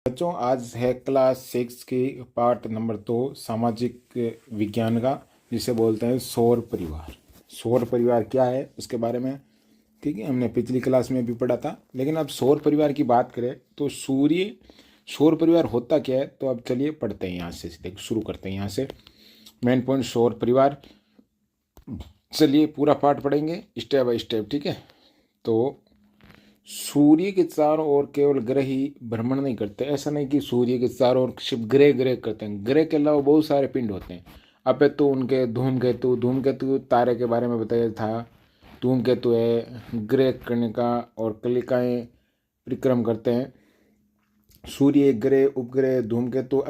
बच्चों आज है क्लास 6 की पार्ट नंबर 2 सामाजिक विज्ञान का, जिसे बोलते हैं सौर परिवार। सौर परिवार क्या है उसके बारे में ठीक है हमने पिछली क्लास में भी पढ़ा था, लेकिन अब सौर परिवार की बात करें तो सौर परिवार होता क्या है। तो अब चलिए पढ़ते हैं, यहाँ से देख शुरू करते हैं। यहाँ से मेन पॉइंट सौर परिवार, चलिए पूरा पार्ट पढ़ेंगे स्टेप बाय स्टेप। ठीक है, तो सूर्य के चारों ओर केवल ग्रह ही भ्रमण नहीं करते। ऐसा नहीं कि सूर्य के चारों ओर सिर्फ ग्रह ग्रह करते हैं। ग्रह के अलावा बहुत सारे पिंड होते हैं। अब तो उनके धूमकेतु धूमकेतु तारे के बारे में बताया था। धूमकेतु है, ग्रह कणिका और कलिकाएं परिक्रम करते हैं। सूर्य, ग्रह, उपग्रह, धूमकेतु,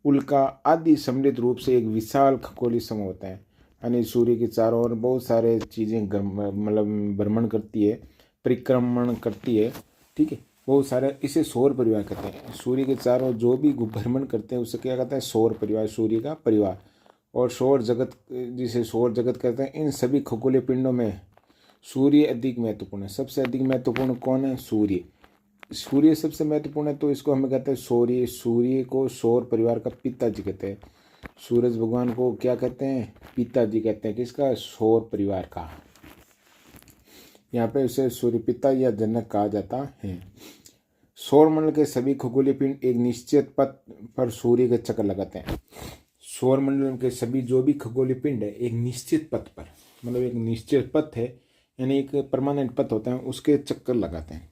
उल्का आदि सम्मिलित रूप से एक विशाल खगोलीय समूह होता है। यानी सूर्य के चारों ओर बहुत सारे चीज़ें मतलब भ्रमण करती है, परिक्रमण करती है। ठीक है, बहुत सारे, इसे सौर परिवार कहते हैं। सूर्य के चारों जो भी भ्रमण करते हैं उसे क्या कहते हैं? सौर परिवार, सूर्य का परिवार। और सौर जगत, जिसे सौर जगत कहते हैं, इन सभी खगोलीय पिंडों में सूर्य अधिक महत्वपूर्ण है। सबसे अधिक महत्वपूर्ण कौन है? सूर्य। सूर्य सबसे महत्वपूर्ण है, तो इसको हमें कहते हैं सूर्य। सूर्य को सौर परिवार का पिताजी कहते हैं। सूरज भगवान को क्या कहते हैं? पिताजी कहते हैं। किसका? सौर परिवार का। यहाँ पे उसे सूर्य पिता या जनक कहा जाता है। सौरमंडल के सभी खगोलीय पिंड एक निश्चित पथ पर सूर्य के चक्कर लगाते हैं। सौरमंडल के सभी जो भी खगोलीय पिंड है एक निश्चित पथ पर, मतलब एक निश्चित पथ है, यानी एक परमानेंट पथ होता है, उसके चक्कर लगाते हैं,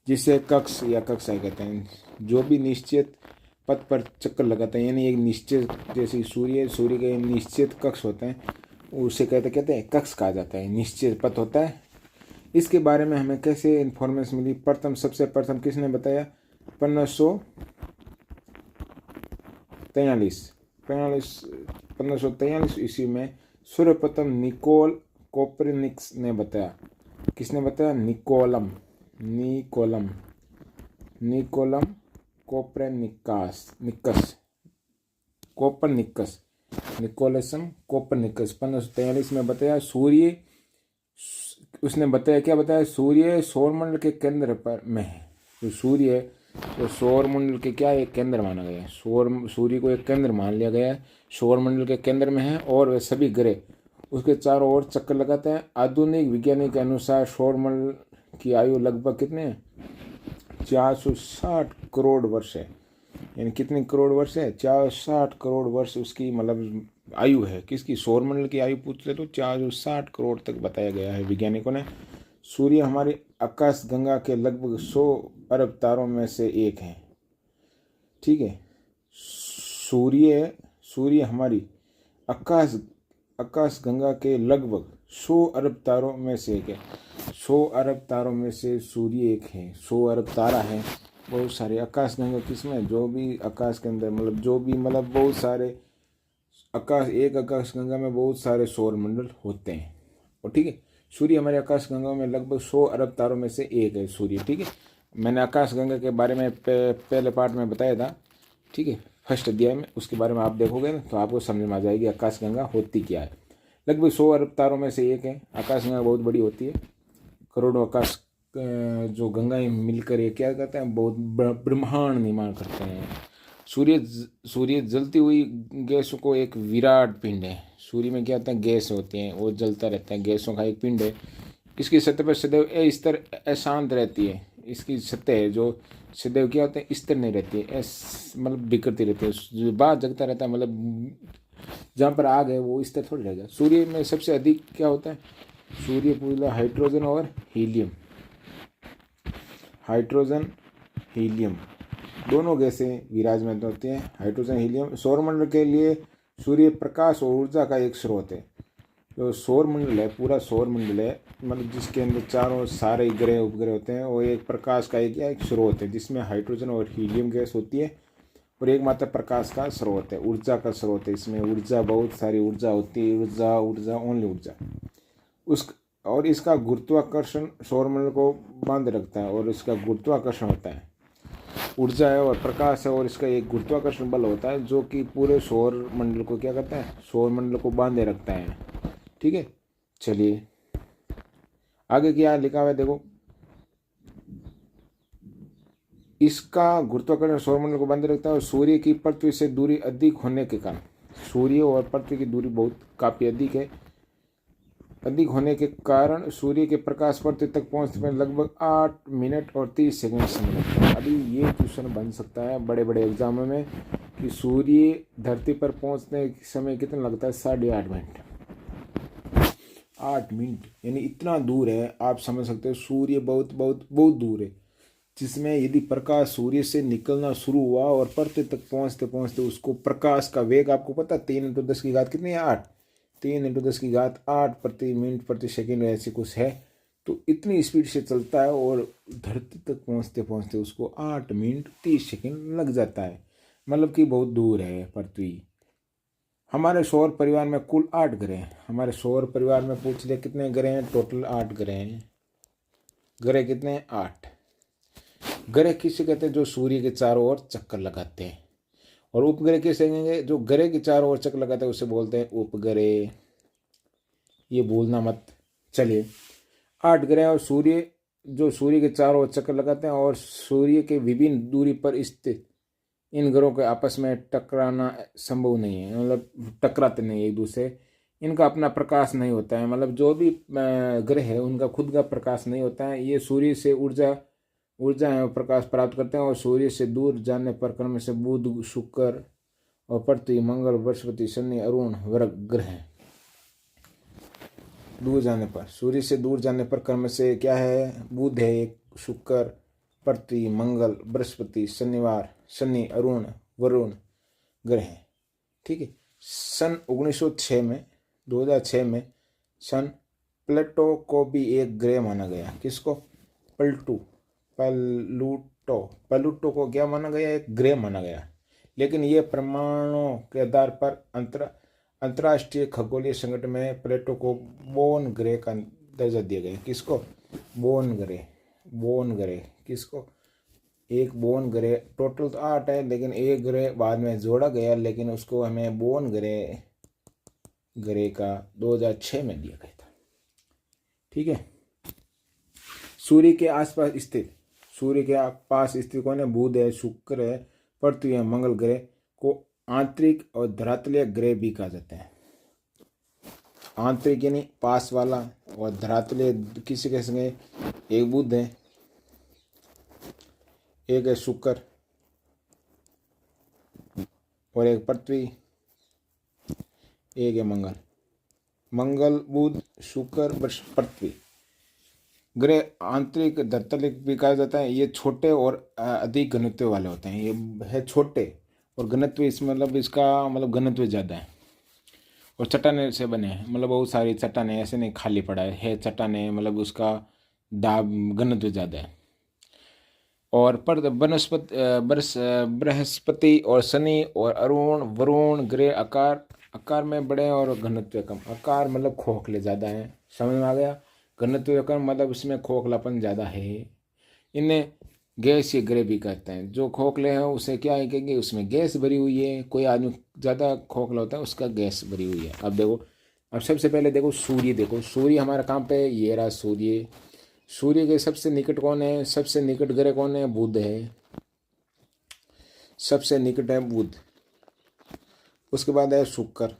जिसे कक्ष या कक्षाएं कहते हैं। जो भी निश्चित पथ पर चक्कर लगाते हैं, यानी एक निश्चित, जैसे सूर्य के निश्चित कक्ष होते हैं, उसे कहते हैं कक्ष कहा जाता है। निश्चित पथ होता है। इसके बारे में हमें कैसे इन्फॉर्मेशन मिली? सबसे प्रथम किसने बताया? 1543 ईस्वी में सर्वप्रथम निकोल कोपरनिकस ने बताया। किसने बताया? निकोलम कोपरनिकस निकोलसम कोपरनिकस 1543 में बताया। उसने बताया, क्या बताया? सूर्य सौरमंडल के केंद्र पर में है। तो सूर्य तो सौरमंडल के क्या एक केंद्र माना गया है। सूर्य को एक केंद्र मान लिया गया है, सौरमंडल के केंद्र में है, और वे सभी ग्रह उसके चारों ओर चक्कर लगाते हैं। आधुनिक विज्ञानी के अनुसार सौरमंडल की आयु लगभग कितने? 460 करोड़ वर्ष है। यानी कितने करोड़ वर्ष है? 460 करोड़ वर्ष उसकी मतलब आयु है। किसकी? सौरमंडल की आयु पूछ ले तो 460 करोड़ तक बताया गया है वैज्ञानिकों ने। सूर्य हमारी आकाश गंगा के लगभग 100 अरब तारों में से एक है। ठीक है, सूर्य हमारी आकाश गंगा के लगभग 100 अरब तारों में से एक है। 100 अरब तारों में से सूर्य एक है। 100 अरब तारा है। बहुत सारे आकाश गंगा किसमें? जो भी आकाश के अंदर मतलब बहुत सारे आकाश गंगा में बहुत सारे सौर मंडल होते हैं। और ठीक है, सूर्य हमारे आकाश गंगा में लगभग 100 अरब तारों में से एक है सूर्य। ठीक है, मैंने आकाश गंगा के बारे में पहले पार्ट में बताया था। ठीक है, फर्स्ट अध्याय में, उसके बारे में आप देखोगे ना तो आपको समझ में आ जाएगी आकाश गंगा होती क्या है। लगभग 100 अरब तारों में से एक है। आकाश गंगा बहुत बड़ी होती है। करोड़ों आकाश जो गंगाएं मिलकर ये क्या करते हैं? बहुत ब्रह्मांड निर्माण करते हैं। सूर्य जलती हुई गैसों को एक विराट पिंड है। सूर्य में क्या होता है? गैस होती हैं, वो जलता रहता है। गैसों का एक पिंड है। इसकी सतह पर सदैव स्तर अशांत रहती है। इसकी सतह है जो सदैव क्या होते हैं? स्थिर नहीं रहती है, मतलब बिखरती रहती है। जो बाहर जगता रहता है, मतलब जहाँ पर आग है वो स्थिर थोड़ी रहेगा। सूर्य में सबसे अधिक क्या होता है? सूर्य पूरा हाइड्रोजन और हीलियम दोनों गैसें विराजमान होती हैं। Hydrogen, helium. सौरमंडल के लिए सूर्य प्रकाश और ऊर्जा का एक स्रोत है। जो सौरमंडल है, पूरा सौरमंडल है, मतलब जिसके अंदर चारों सारे ग्रह उपग्रह होते हैं, वो एक प्रकाश का एक स्रोत है, जिसमें हाइड्रोजन और हीलियम गैस होती है, और एक मात्र प्रकाश का स्रोत है, ऊर्जा का स्रोत है। इसमें ऊर्जा, बहुत सारी ऊर्जा होती है। ऊर्जा ओनली ऊर्जा। और इसका गुरुत्वाकर्षण सौरमंडल को बांध रखता है, और इसका गुरुत्वाकर्षण होता है। ऊर्जा है और प्रकाश है, और इसका एक गुरुत्वाकर्षण बल होता है जो कि पूरे सौर मंडल को क्या करता है? सौर मंडल को बांधे रखता है। ठीक है, चलिए आगे क्या लिखा हुआ है देखो। इसका गुरुत्वाकर्षण सौरमंडल को बंद रखता है और सूर्य की पृथ्वी से दूरी अधिक होने के कारण, सूर्य और पृथ्वी की दूरी बहुत काफ़ी अधिक है, अधिक होने के कारण सूर्य के प्रकाश पृथ्वी तक पहुंचने में लगभग 8 मिनट और 30 सेकंड समय लगता है। अभी ये क्वेश्चन बन सकता है बड़े बड़े एग्जामों में कि सूर्य धरती पर पहुंचने के समय कितना लगता है, 8.5 मिनट, 8 मिनट, यानी इतना दूर है। आप समझ सकते हो सूर्य बहुत बहुत बहुत दूर है, जिसमें यदि प्रकाश सूर्य से निकलना शुरू हुआ और पृथ्वी तक पहुंचते पहुंचते उसको प्रकाश का वेग आपको पता 3 × 10 की घात कितनी है, 8, 3 × 10 की घात 8 प्रति मिनट प्रति सेकंड ऐसे कुछ है। तो इतनी स्पीड से चलता है और धरती तक पहुंचते पहुंचते उसको 8 मिनट 30 सेकंड लग जाता है, मतलब कि बहुत दूर है पृथ्वी। हमारे सौर परिवार में कुल 8 ग्रह हैं। हमारे सौर परिवार में पूछ ले कितने ग्रह हैं, टोटल 8 ग्रह हैं। ग्रह कितने हैं, 8। ग्रह किसे कहते हैं, जो सूर्य के चारों ओर चक्कर लगाते हैं। और उपग्रह किसे कहेंगे, जो ग्रह के चारों ओर चक्कर लगाते हैं उसे बोलते हैं उपग्रह, ये भूलना मत। चलिए 8 ग्रह और सूर्य, जो सूर्य के चारों ओर चक्कर लगाते हैं और सूर्य के विभिन्न दूरी पर स्थित इन ग्रहों के आपस में टकराना संभव नहीं है, मतलब टकराते नहीं एक दूसरे, इनका अपना प्रकाश नहीं होता है, मतलब जो भी ग्रह है उनका खुद का प्रकाश नहीं होता है। ये सूर्य से ऊर्जा है प्रकाश प्राप्त करते हैं और सूर्य से दूर जाने पर क्रम से बुध, शुक्र और पृथ्वी, मंगल, बृहस्पति, शनि, अरुण, ग्रह हैं। दूर जाने पर, सूर्य से दूर जाने पर क्रम से क्या है, बुध है एक, शुक्र, पृथ्वी, मंगल, बृहस्पति, शनि, अरुण, वरुण ग्रह हैं। ठीक है। सन 1906 में 2006 में सन प्लूटो को भी एक ग्रह माना गया। किसको, प्लूटो को क्या माना गया, एक ग्रह माना गया। लेकिन ये प्रमाणों के आधार पर अंतर्राष्ट्रीय खगोलीय संगठन में प्लूटो को बोन ग्रह का दर्जा दिया गया। किसको, बोन ग्रह, किसको, एक बोन ग्रह। टोटल तो 8 है लेकिन एक ग्रह बाद में जोड़ा गया, लेकिन उसको हमें बोन ग्रह का 2006 में दिया गया था। ठीक है। सूर्य के पास स्थित कौन है, बुध है, शुक्र है, पृथ्वी है, मंगल ग्रह को आंतरिक और धरातलीय ग्रह भी कहा जाता है। आंतरिक यानी पास वाला, और धरातलीय किसी कह सकें, एक बुध है, एक है शुक्र और एक पृथ्वी, एक है मंगल, बुध, शुक्र, पृथ्वी ग्रह आंतरिक धरातलीय भी कहा जाता है। ये छोटे और अधिक घनत्व वाले होते हैं। ये है छोटे और घनत्व, इसमें मतलब इसका मतलब घनत्व ज़्यादा है और चट्टाने से बने हैं, मतलब बहुत सारी चट्टाने, ऐसे नहीं खाली पड़ा है चट्टाने, मतलब उसका दाब घनत्व ज़्यादा है। और पर बृहस्पति और शनि और अरुण, वरुण ग्रह आकार में बड़े और घनत्व कम। आकार मतलब खोखले ज़्यादा है, समझ में आ गया। घनत्व कम मतलब उसमें खोखलापन ज़्यादा है। इन्हें गैसीय ग्रह भी कहते हैं। जो खोखले हैं उसे क्या है कहेंगे, उसमें गैस भरी हुई है। कोई आदमी ज़्यादा खोखला होता है उसका गैस भरी हुई है। अब देखो, अब सबसे पहले देखो सूर्य, देखो सूर्य हमारा कहाँ पे, ये रहा सूर्य। सूर्य के सबसे निकट कौन है, सबसे निकट ग्रह कौन है, बुध है, सबसे निकट है बुध। उसके बाद है शुक्र,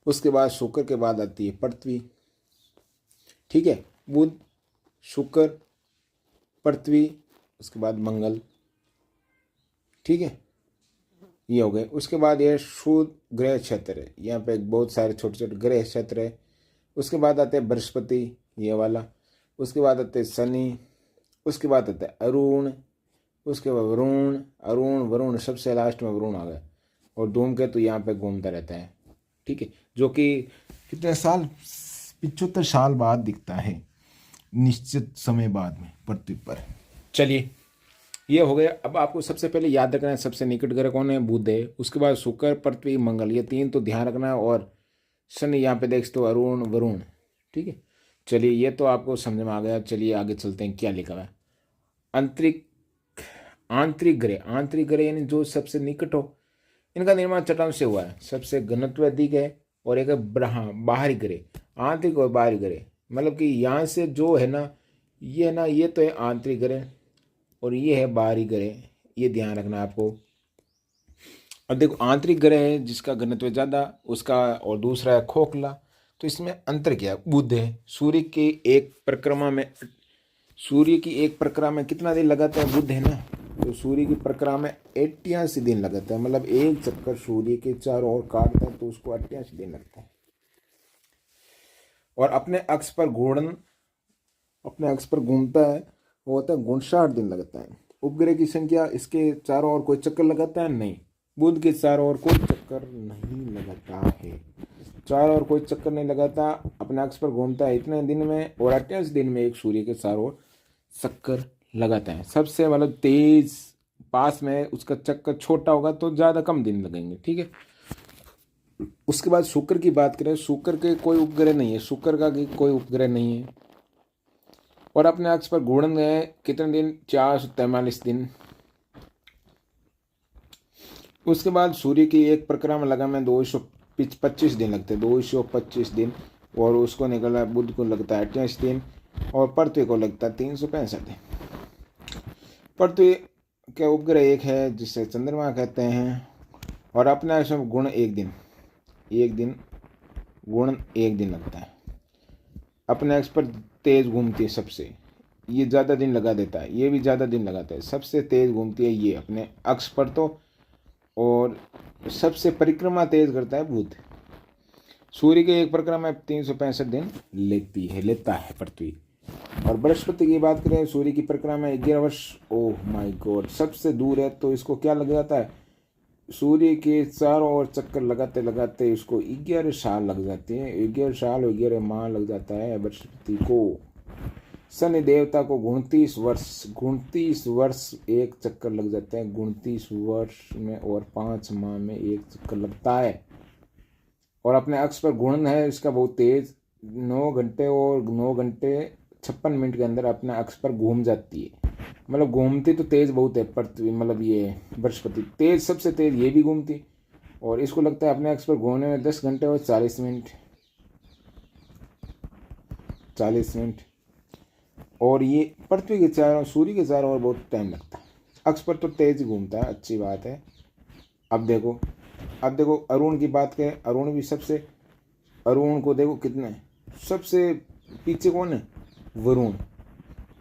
उसके बाद शुक्र के बाद आती है पृथ्वी। ठीक है, बुध, शुक्र, पृथ्वी, उसके बाद मंगल। ठीक है, ये हो गए। उसके बाद ये शुद्ध ग्रह क्षेत्र है, यहाँ पे बहुत सारे छोटे छोटे ग्रह क्षेत्र है। उसके बाद आते हैं बृहस्पति, ये वाला। उसके बाद आते हैं शनि, उसके बाद आता है अरुण, उसके बाद वरुण, सबसे लास्ट में वरुण आ गया। और धूमकेतु यहाँ पे घूमता रहता है। ठीक है, जो कि कितने साल, 75 साल बाद दिखता है, निश्चित समय बाद में पृथ्वी पर। चलिए, ये हो गया। अब आपको सबसे पहले याद रखना है सबसे निकट ग्रह कौन है, बुध है। उसके बाद शुक्र, पृथ्वी, मंगल, ये 3 तो ध्यान रखना है। और शनि यहाँ पे देख तो अरुण, वरुण। ठीक है, चलिए ये तो आपको समझ में आ गया। चलिए आगे चलते हैं, क्या लिखा हुआ है। आंतरिक ग्रह यानी जो सबसे निकट हो, इनका निर्माण चट्टान से हुआ है। सबसे घनत्व अधिक है। और एक है बाहरी ग्रह, आंतरिक और बाहरी ग्रह, मतलब कि यहाँ से जो है ना, ये ना, ये तो है आंतरिक ग्रह और ये है बाहरी ग्रह, ये ध्यान रखना आपको। अब देखो आंतरिक ग्रह है जिसका घनत्व ज़्यादा उसका, और दूसरा है खोखला। तो इसमें अंतर क्या है? बुध है। सूर्य की एक परिक्रमा में कितना दिन लगाता है? बुध है ना। तो सूर्य की परिक्रमा में 88 दिन लगाता है, मतलब एक चक्कर सूर्य के चारों ओर काटता है तो उसको 88 दिन लगता है। और अपने अक्ष पर घूमता है, वो होता है 59 दिन लगता है। उपग्रह की संख्या, इसके चारों ओर कोई चक्कर लगाता है? नहीं। बुध के चारों ओर कोई चक्कर नहीं लगाता है, चारों ओर कोई चक्कर नहीं लगाता, अपने अक्ष पर घूमता है इतने दिन में, और 28 दिन में एक सूर्य के चारों ओर चक्कर लगाता है। सबसे मतलब तेज पास में उसका चक्कर छोटा होगा तो ज़्यादा कम दिन लगेंगे, ठीक है। उसके बाद शुक्र की बात करें, शुक्र के कोई उपग्रह नहीं है, शुक्र का कोई उपग्रह नहीं है। और अपने अक्ष पर घूर्णन है कितने दिन? 443 दिन। उसके बाद सूर्य की एक परिक्रमा लगा में 225 दिन लगते हैं, 225 दिन। और उसको निकला, बुध को लगता है 28 दिन, और पृथ्वी को लगता है 365 दिन। पृथ्वी के उपग्रह एक है जिसे चंद्रमा कहते हैं। और अपने अक्ष में गुण एक दिन गुण एक दिन लगता है। अपने अक्ष पर तेज घूमती है सबसे, ये ज़्यादा दिन लगा देता है, ये भी ज़्यादा दिन लगाता है, सबसे तेज घूमती है ये अपने अक्ष पर तो। और सबसे परिक्रमा तेज करता है बुध। सूर्य के एक परिक्रमा में 365 दिन लेता है पृथ्वी। और बृहस्पति की बात करें, सूर्य की परिक्रमा में 11 वर्ष, ओह माय गॉड, सबसे दूर है तो इसको क्या लग जाता है? सूर्य के चारों ओर चक्कर लगाते लगाते इसको 11 साल लग जाते हैं, 11 साल 11 माह लग जाता है बृहस्पति को। शनि देवता को 29 वर्ष एक चक्कर लग जाता है, 29 वर्ष में और 5 माह में एक चक्कर लगता है। और अपने अक्ष पर घूर्णन है इसका बहुत तेज, 9 घंटे और 9 घंटे 56 मिनट के अंदर अपने अक्ष पर घूम जाती है। मतलब घूमती तो तेज बहुत है पृथ्वी, मतलब ये बृहस्पति तेज, सबसे तेज ये भी घूमती। और इसको लगता है अपने अक्ष पर घूमने में 10 घंटे और 40 मिनट। और ये पृथ्वी के चारों, सूर्य के चारों ओर बहुत टाइम लगता है। अक्ष पर तो तेज घूमता है, अच्छी बात है। अब देखो अरुण की बात करें, अरुण को देखो कितना है, सबसे पीछे कौन है? वरुण,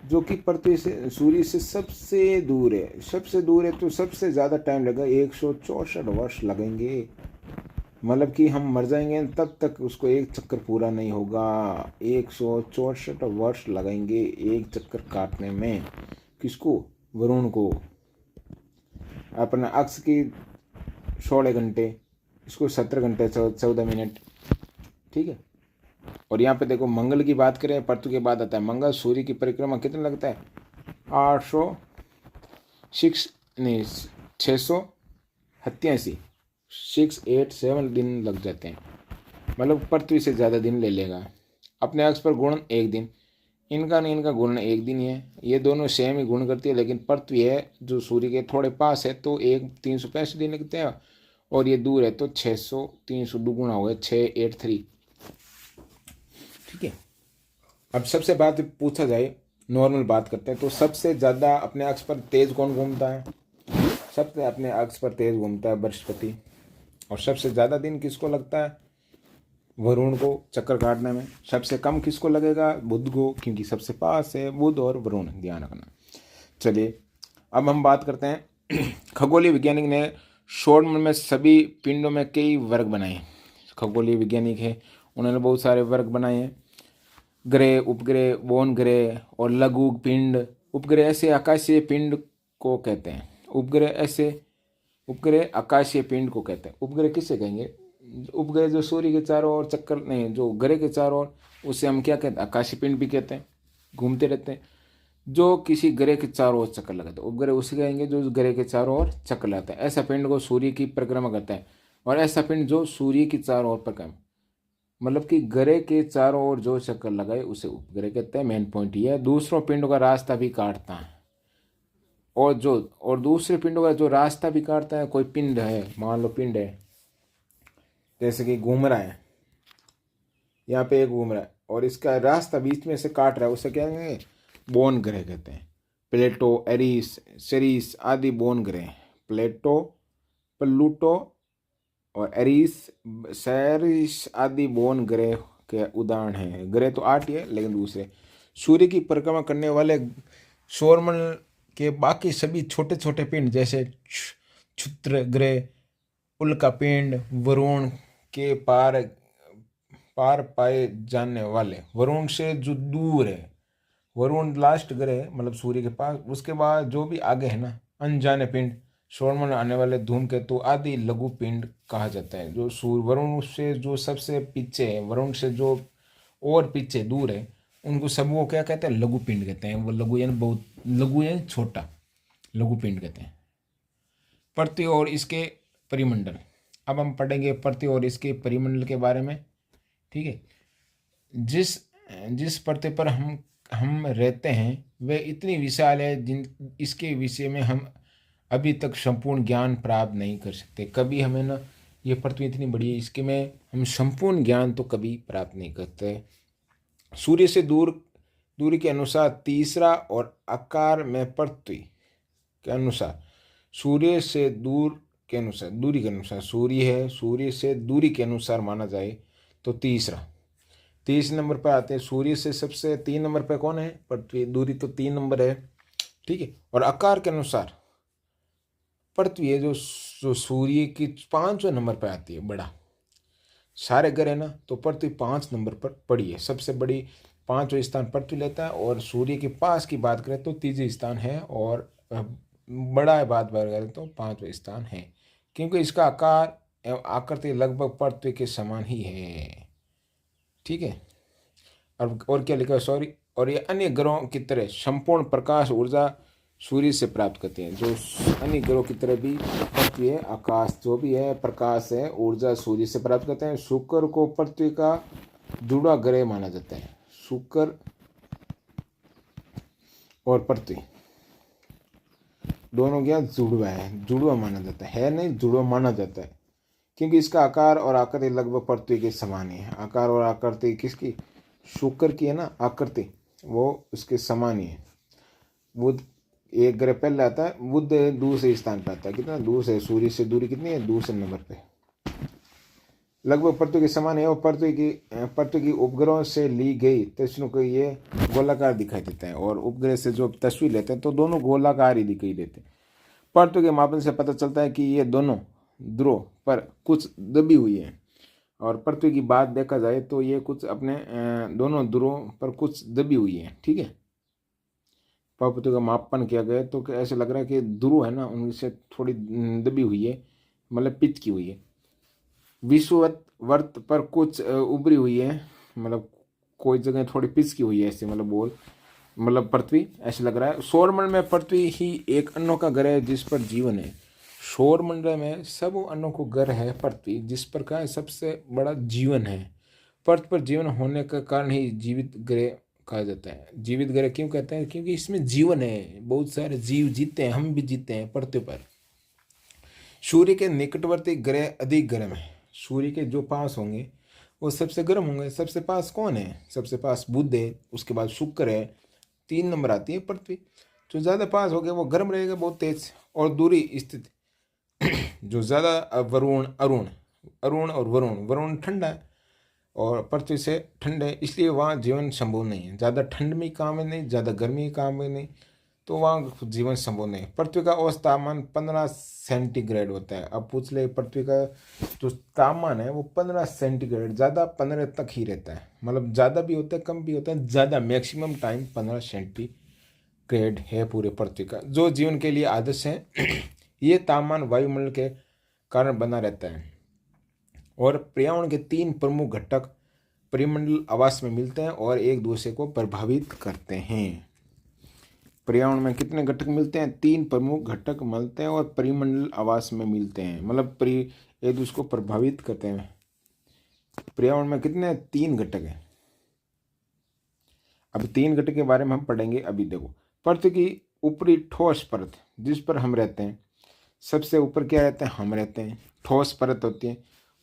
जो कि पृथ्वी से, सूर्य से सबसे दूर है तो सबसे ज़्यादा टाइम लगा, 164 वर्ष लगेंगे। मतलब कि हम मर जाएंगे तब तक उसको एक चक्कर पूरा नहीं होगा, 164 वर्ष लगेंगे एक चक्कर काटने में। किसको? वरुण को। अपना अक्ष की 16 घंटे, इसको 17 घंटे 14 मिनट, ठीक है। और यहाँ पे देखो मंगल की बात करें, पृथ्वी के बाद आता है मंगल। सूर्य की परिक्रमा कितना लगता है? 687 दिन लग जाते हैं, मतलब पृथ्वी से ज़्यादा दिन ले लेगा। अपने अक्ष पर गुण एक दिन, इनका गुण एक दिन ही है, ये दोनों सेम ही गुण करती है। लेकिन पृथ्वी है जो सूर्य के थोड़े पास है तो 365 दिन लगते हैं, और ये दूर है तो 300 दुगुना हो गया, 683, ठीक है। अब सबसे बात पूछा जाए, नॉर्मल बात करते हैं, तो सबसे ज़्यादा अपने अक्ष पर तेज कौन घूमता है? सबसे अपने अक्ष पर तेज घूमता है बृहस्पति। और सबसे ज़्यादा दिन किसको लगता है? वरुण को चक्कर काटने में। सबसे कम किसको लगेगा? बुध को, क्योंकि सबसे पास है बुध और वरुण, ध्यान रखना। चलिए अब हम बात करते हैं खगोलीय वैज्ञानिक ने सौरमंडल में सभी पिंडों में कई वर्ग बनाए। खगोलीय वैज्ञानिक है, उन्होंने बहुत सारे वर्ग बनाए हैं, ग्रह, उपग्रह, वोन ग्रह और लघु पिंड। उपग्रह ऐसे आकाशीय पिंड को कहते हैं, उपग्रह आकाशीय पिंड को कहते हैं। उपग्रह किसे कहेंगे? उपग्रह जो सूर्य के चारों ओर चक्कर, नहीं, जो ग्रह के चारों ओर, उसे हम क्या कहते हैं? आकाशीय पिंड भी कहते हैं, घूमते रहते हैं। जो किसी ग्रह के चारों ओर चक्कर लगाते हैं, उपग्रह उसे कहेंगे जो ग्रह के चारों ओर चक्कर लगाता है। ऐसा पिंड को सूर्य की परिक्रमा करता है। और ऐसा पिंड जो सूर्य की चारों ओर परिक्रमा, मतलब कि ग्रह के चारों ओर जो चक्कर लगाए उसे उपग्रह कहते हैं। मेन पॉइंट ये है। दूसरों पिंडों का रास्ता भी काटता है, और दूसरे पिंडों का जो रास्ता भी काटता है। कोई पिंड है, मान लो पिंड है, जैसे कि घूम रहा है, यहाँ पे घूम रहा है और इसका रास्ता बीच में से काट रहा है, उसे क्या कहेंगे? बोन ग्रह कहते हैं। प्लेटो, एरिस, सेरिस आदि बोन ग्रह। प्लेटो, प्लूटो और एरिस, सेरिस आदि बोन ग्रह के उदाहरण हैं। ग्रह तो 8 ही है, लेकिन दूसरे सूर्य की परिक्रमा करने वाले सौरमंडल के बाकी सभी छोटे छोटे पिंड जैसे क्षुद्र ग्रह, उल्का पिंड, वरुण के पार पार पाए जाने वाले, वरुण से जो दूर है, वरुण लास्ट ग्रह मतलब सूर्य के पास, उसके बाद जो भी आगे है ना अनजाने पिंड, सौरमंडल आने वाले धूमकेतु आदि लघु पिंड कहा जाता है। जो सूर्य वरुण से जो सबसे पीछे है, वरुण से जो और पीछे दूर है, उनको सब वो क्या कहते हैं, लघु पिंड कहते हैं। वो लघु यानी बहुत लघु यानी छोटा, लघु पिंड कहते हैं। पृथ्वी और इसके परिमंडल। अब हम पढ़ेंगे पृथ्वी और इसके परिमंडल के बारे में। ठीक है। जिस जिस पृथ्वी पर हम रहते हैं वह इतनी विशाल है जिन इसके विषय में हम अभी तक संपूर्ण ज्ञान प्राप्त नहीं कर सकते। कभी हमें ना ये पृथ्वी इतनी बड़ी है, इसके में हम संपूर्ण ज्ञान तो कभी प्राप्त नहीं करते। सूर्य से दूरी के अनुसार तीसरा और आकार में पृथ्वी के अनुसार, सूर्य से दूरी के अनुसार सूर्य है, सूर्य से दूरी के अनुसार माना जाए तो तीसरे नंबर पर आते हैं। सूर्य से सबसे 3 नंबर पर कौन है, पृथ्वी। दूरी तो 3 नंबर है। ठीक है। और आकार के अनुसार पृथ्वी है जो सूर्य की 5वें नंबर पर आती है, बड़ा। सारे ग्रह ना तो पृथ्वी 5 नंबर पर पड़ी है, सबसे बड़ी 5वां स्थान पृथ्वी लेता है। और सूर्य के पास की बात करें तो 3रा स्थान है, और बड़ा बात करें तो 5वां स्थान है, क्योंकि इसका आकार एवं आकृति लगभग पृथ्वी के समान ही है। ठीक है। और क्या लिखा है, सॉरी। और ये अन्य ग्रहों की तरह संपूर्ण प्रकाश ऊर्जा सूर्य से प्राप्त करते हैं। जो अन्य ग्रहों की तरह भी पृथ्वी है, आकाश जो भी है, प्रकाश है, ऊर्जा सूर्य से प्राप्त करते हैं। शुक्र को पृथ्वी का जुड़ा ग्रह माना जाता है। शुक्र और पृथ्वी दोनों क्या जुड़वा माना जाता है नहीं, जुड़वा माना जाता है, क्योंकि इसका आकार और आकृति लगभग पृथ्वी के समान है। आकार और आकृति किसकी, शुक्र की है ना, आकृति वो उसके समान ही है। बुध एक ग्रह पहले आता है, बुध दूसरे स्थान पर आता है। कितना दूर से, सूर्य से दूरी कितनी है, दूसरे नंबर पे, लगभग पृथ्वी के समान है। और पृथ्वी की उपग्रहों से ली गई तस्वीरों को ये गोलाकार दिखाई देता है, और उपग्रह से जो तस्वीर लेते हैं तो दोनों गोलाकार ही दिखाई देते हैं। पृथ्वी के मापन से पता चलता है कि ये दोनों ध्रुव पर कुछ दबी हुई है। और पृथ्वी की बात देखा जाए तो ये कुछ अपने दोनों ध्रुवों पर कुछ दबी हुई है। ठीक है। पृथ्वी का मापन किया गया तो ऐसे लग रहा है कि ध्रुव है ना, उनसे थोड़ी दबी हुई है, मतलब पिच की हुई है। विषुवत पर कुछ उभरी हुई है, मतलब कोई जगह थोड़ी पिच की हुई है ऐसे, मतलब पृथ्वी ऐसे लग रहा है। सौरमंडल में पृथ्वी ही एक अनोखा ग्रह है जिस पर जीवन है। सौरमंडल में सब अनोखा ग्रह है पृथ्वी, जिस पर का सबसे बड़ा जीवन है। पृथ्वी पर जीवन होने का कारण ही जीवित ग्रह कहा जाता है। जीवित ग्रह क्यों कहते हैं, क्योंकि इसमें जीवन है, बहुत सारे जीव जीते हैं, हम भी जीते हैं पृथ्वी पर। सूर्य के निकटवर्ती ग्रह अधिक गर्म है। सूर्य के जो पास होंगे वो सबसे गर्म होंगे। सबसे पास कौन है, सबसे पास बुध है, उसके बाद शुक्र है, 3 नंबर आती है पृथ्वी। जो ज़्यादा पास हो गया वो गर्म रहेगा बहुत तेज। और दूरी स्थित जो ज़्यादा वरुण वरुण ठंडा है और पृथ्वी से ठंड है, इसलिए वहाँ जीवन संभव नहीं है। ज़्यादा ठंड में काम है नहीं, ज़्यादा गर्मी काम है नहीं, तो वहाँ जीवन संभव नहीं। पृथ्वी का औसत तापमान 15 सेंटीग्रेड होता है। अब पूछ ले, पृथ्वी का जो तापमान है वो 15 सेंटीग्रेड, ज़्यादा 15 तक ही रहता है। मतलब ज़्यादा भी होता है, कम भी होता है, ज़्यादा मैक्सिमम टाइम 15 सेंटीग्रेड है पूरे पृथ्वी का, जो जीवन के लिए आदर्श है। ये तापमान वायुमंडल के कारण बना रहता है। और पर्यावरण के 3 प्रमुख घटक परिमंडल आवास में मिलते हैं और एक दूसरे को प्रभावित करते हैं। पर्यावरण में कितने घटक मिलते हैं, 3 प्रमुख घटक मिलते हैं और परिमंडल आवास में मिलते हैं, मतलब एक दूसरे को प्रभावित करते हैं। पर्यावरण में कितने 3 घटक हैं। अब 3 घटक के बारे में हम पढ़ेंगे। अभी देखो, पृथ्वी की ऊपरी ठोस परत जिस पर हम रहते हैं, सबसे ऊपर क्या रहते हैं, हम रहते हैं। ठोस परत होती है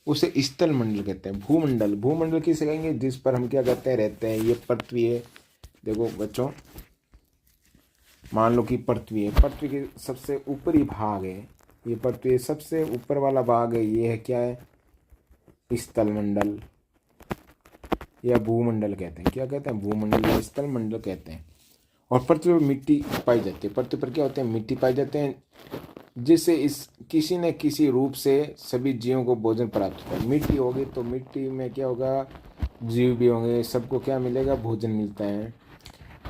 उसे स्थल मंडल कहते हैं। भूमंडल किसे कहेंगे, जिस पर हम क्या कहते हैं, रहते हैं। ये पृथ्वी है। देखो बच्चों, मान लो कि पृथ्वी है, पृथ्वी के सबसे ऊपरी भाग है, ये पृथ्वी सबसे ऊपर वाला भाग है, ये है क्या है, स्थलमंडल या भूमंडल कहते हैं। क्या कहते हैं, भूमंडल या स्थलमंडल कहते हैं। और पृथ्वी पर मिट्टी पाई जाती है, पृथ्वी पर क्या होते हैं, मिट्टी पाई जाते हैं, जिससे इस किसी न किसी रूप से सभी जीवों को भोजन प्राप्त होता है। मिट्टी होगी तो मिट्टी में क्या होगा, जीव भी होंगे, सबको क्या मिलेगा, भोजन मिलता है।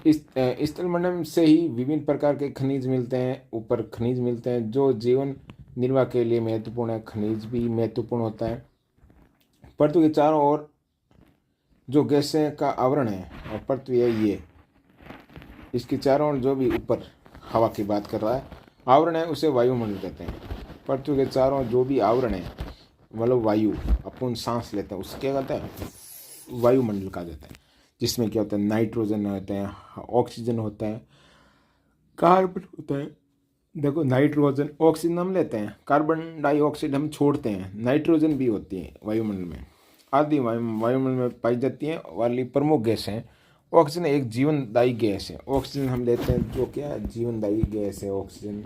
इस स्थलमंडल से ही विभिन्न प्रकार के खनिज मिलते हैं, ऊपर खनिज मिलते हैं जो जीवन निर्वाह के लिए महत्वपूर्ण है। खनिज भी महत्वपूर्ण होता है। पृथ्वी के चारों ओर जो गैसें का आवरण है, और पृथ्वी है ये, इसके चारों ओर जो भी ऊपर हवा की बात कर रहा है आवरण है, उसे वायुमंडल कहते हैं। पृथ्वी के चारों ओर जो भी आवरण है, मतलब वायु अपन सांस लेते हैं, उसके क्या कहते हैं, वायुमंडल कहा जाता है। जिसमें क्या होता है, नाइट्रोजन होते हैं, ऑक्सीजन होता है, कार्बन होता है। देखो नाइट्रोजन, ऑक्सीजन हम लेते हैं, कार्बन डाइऑक्साइड हम छोड़ते हैं, नाइट्रोजन भी होती है वायुमंडल में। आदि वायुमंडल में पाई जाती है वाली प्रमुख गैस हैं। ऑक्सीजन एक जीवनदायी गैस है, ऑक्सीजन हम लेते हैं, जो क्या है, जीवनदायी गैस है ऑक्सीजन,